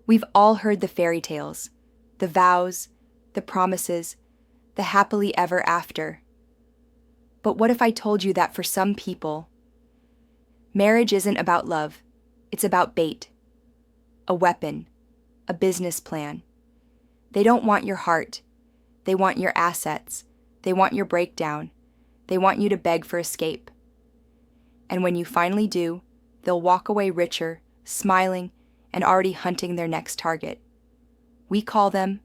We've all heard the fairy tales, the vows, the promises, the happily ever after. But what if I told you that for some people, marriage isn't about love, it's about bait, a weapon, a business plan. They don't want your heart, they want your assets, they want your breakdown, they want you to beg for escape. And when you finally do, they'll walk away richer, smiling, and already hunting their next target. We call them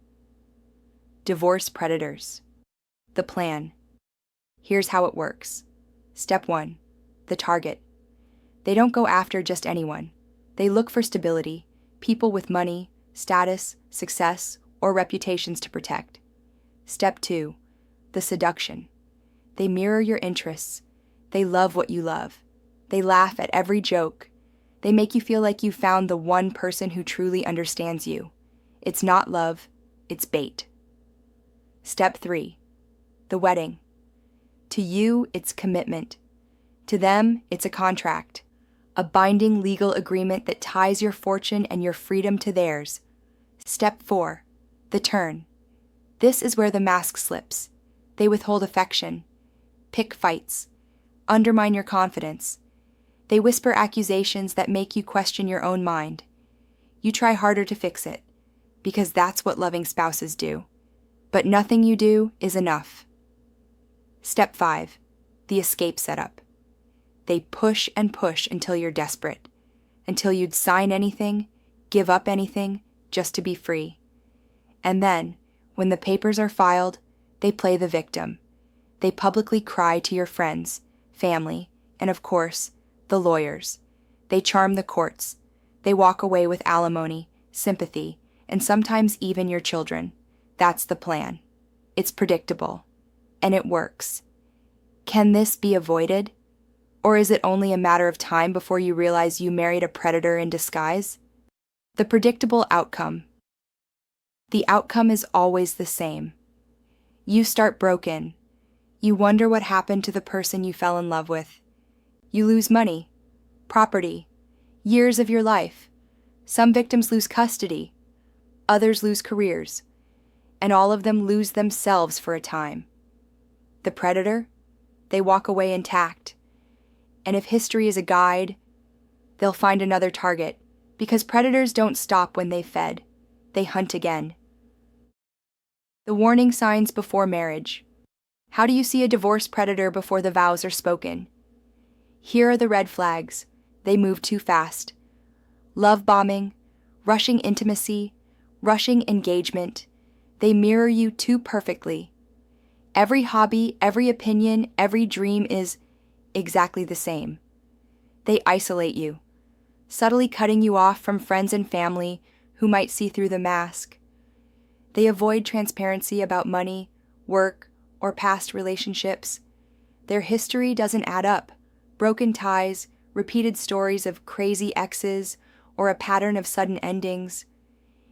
divorce predators. The plan. Here's how it works. Step 1. The target. They don't go after just anyone. They look for stability, people with money, status, success, or reputations to protect. Step 2. The seduction. They mirror your interests. They love what you love. They laugh at every joke. They make you feel like you found the one person who truly understands you. It's not love, it's bait. Step 3. The wedding. To you, it's commitment. To them, it's a contract. A binding legal agreement that ties your fortune and your freedom to theirs. Step 4. The turn. This is where the mask slips. They withhold affection, pick fights, undermine your confidence. They whisper accusations that make you question your own mind. You try harder to fix it, because that's what loving spouses do. But nothing you do is enough. Step 5. The escape setup. They push and push until you're desperate, until you'd sign anything, give up anything, just to be free. And then, when the papers are filed, they play the victim. They publicly cry to your friends, family, and of course, the lawyers. They charm the courts. They walk away with alimony, sympathy, and sometimes even your children. That's the plan. It's predictable. And it works. Can this be avoided? Or is it only a matter of time before you realize you married a predator in disguise? The predictable outcome. The outcome is always the same. You start broken. You wonder what happened to the person you fell in love with. You lose money, property, years of your life. Some victims lose custody. Others lose careers. And all of them lose themselves for a time. The predator? They walk away intact. And if history is a guide, they'll find another target, because predators don't stop when they've fed. They hunt again. The warning signs before marriage. How do you see a divorce predator before the vows are spoken? Here are the red flags. They move too fast. Love bombing, rushing intimacy, rushing engagement. They mirror you too perfectly. Every hobby, every opinion, every dream is exactly the same. They isolate you, subtly cutting you off from friends and family who might see through the mask. They avoid transparency about money, work, or past relationships. Their history doesn't add up. Broken ties, repeated stories of crazy exes, or a pattern of sudden endings.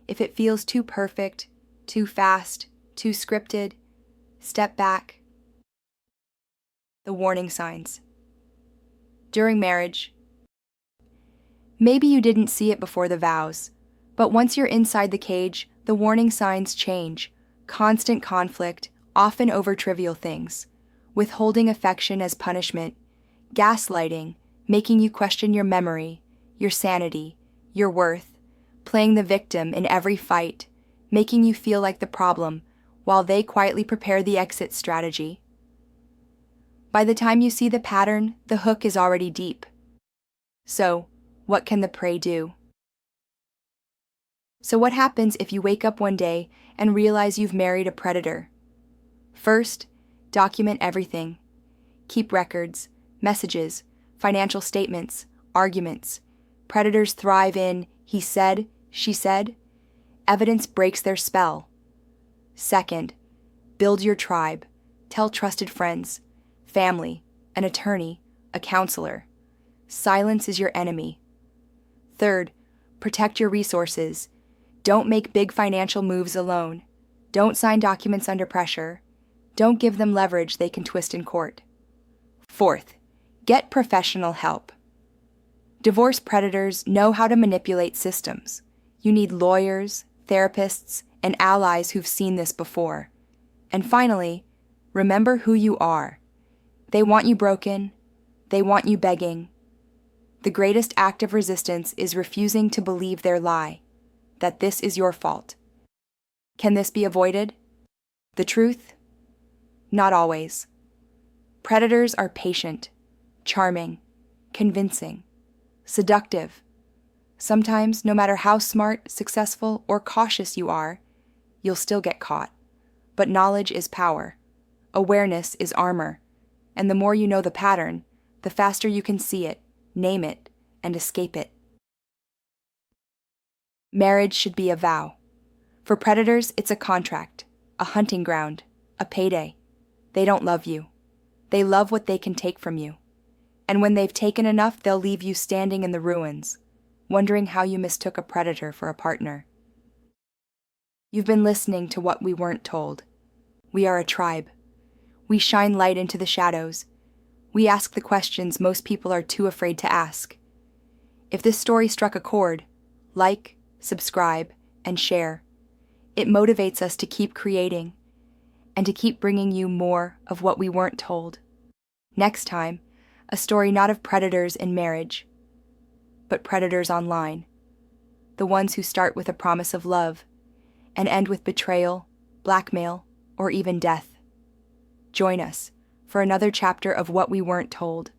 If it feels too perfect, too fast, too scripted, step back. The warning signs. During marriage. Maybe you didn't see it before the vows, but once you're inside the cage, the warning signs change. Constant conflict, often over trivial things. Withholding affection as punishment. Gaslighting, making you question your memory, your sanity, your worth. Playing the victim in every fight, making you feel like the problem, while they quietly prepare the exit strategy. By the time you see the pattern, the hook is already deep. So, what can the prey do? So what happens if you wake up one day and realize you've married a predator? First, document everything. Keep records, messages, financial statements, arguments. Predators thrive in he said, she said. Evidence breaks their spell. Second, build your tribe. Tell trusted friends, family, an attorney, a counselor. Silence is your enemy. Third, protect your resources. Don't make big financial moves alone. Don't sign documents under pressure. Don't give them leverage they can twist in court. Fourth, get professional help. Divorce predators know how to manipulate systems. You need lawyers, therapists, and allies who've seen this before. And finally, remember who you are. They want you broken. They want you begging. The greatest act of resistance is refusing to believe their lie, that this is your fault. Can this be avoided? The truth? Not always. Predators are patient, charming, convincing, seductive. Sometimes, no matter how smart, successful, or cautious you are, you'll still get caught. But knowledge is power. Awareness is armor. And the more you know the pattern, the faster you can see it, name it, and escape it. Marriage should be a vow. For predators, it's a contract, a hunting ground, a payday. They don't love you. They love what they can take from you. And when they've taken enough, they'll leave you standing in the ruins, wondering how you mistook a predator for a partner. You've been listening to What We Weren't Told. We are a tribe. We shine light into the shadows. We ask the questions most people are too afraid to ask. If this story struck a chord, like, subscribe, and share. It motivates us to keep creating and to keep bringing you more of what we weren't told. Next time, a story not of predators in marriage, but predators online. The ones who start with a promise of love and end with betrayal, blackmail, or even death. Join us for another chapter of What We Weren't Told.